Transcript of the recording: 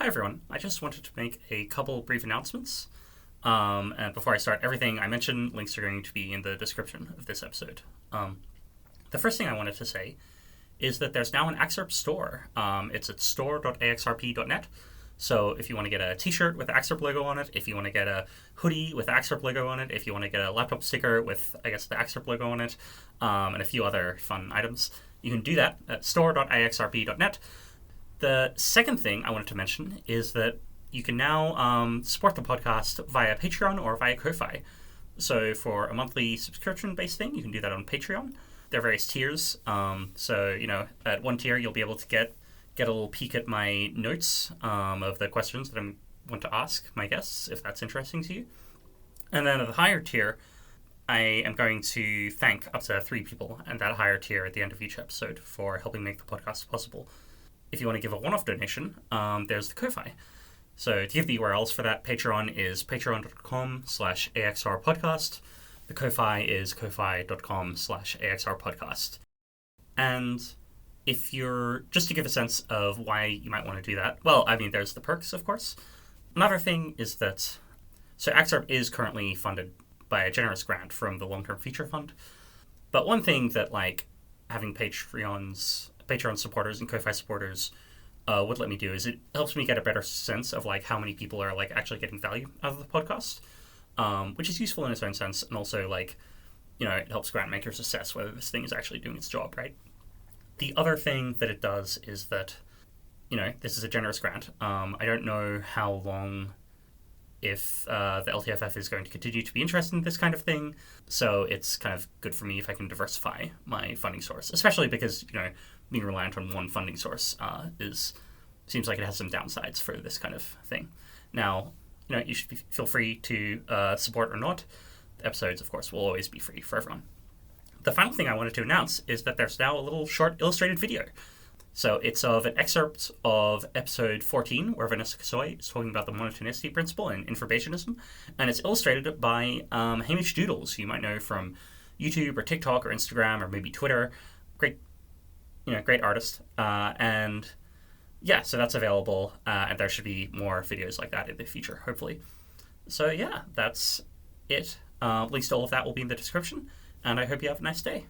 everyone. I just wanted to make a couple brief announcements. And before I start, everything I mentioned, links are going to be in the description of this episode. The first thing I wanted to say is that there's now an Axerp store. It's at store.axrp.net. So if you want to get a t-shirt with the Axerp logo on it, if you want to get a hoodie with the Axerp logo on it, if you want to get a laptop sticker with, the Axerp logo on it, and a few other fun items, you can do that at store.axrp.net. The second thing I wanted to mention is that you can now support the podcast via Patreon or via Ko-Fi. So for a monthly subscription-based thing, you can do that on Patreon. There are various tiers. So, at one tier, you'll be able to get a little peek at my notes of the questions that I want to ask my guests, if that's interesting to you. And then at the higher tier, I am going to thank up to 3 people at that higher tier at the end of each episode for helping make the podcast possible. If you want to give a one-off donation, there's the Ko-Fi. So to give the URLs for that, Patreon is patreon.com/axrpodcast. The Ko-Fi is ko-fi.com/axrpodcast. And if you're, just to give a sense of why you might want to do that, there's the perks, of course. Another thing is that, so Axerp is currently funded by a generous grant from the Long-Term Feature Fund. But one thing that, having Patreon supporters and Ko-Fi supporters would let me do is it helps me get a better sense of how many people are actually getting value out of the podcast, which is useful in its own sense, and also it helps grant makers assess whether this thing is actually doing its job right. The other thing that it does is that this is a generous grant. I don't know how long if the LTFF is going to continue to be interested in this kind of thing. So it's kind of good for me if I can diversify my funding source, especially because, being reliant on one funding source seems like it has some downsides for this kind of thing. Now, you should feel free to support or not. The episodes, of course, will always be free for everyone. The final thing I wanted to announce is that there's now a little short illustrated video. So it's of an excerpt of episode 14, where Vanessa Kasoy is talking about the monotonicity principle and informationism, and it's illustrated by Hamish Doodles, who you might know from YouTube or TikTok or Instagram or maybe Twitter. Great artist. So that's available, and there should be more videos like that in the future, hopefully. So yeah, that's it. Links to all of that will be in the description, and I hope you have a nice day.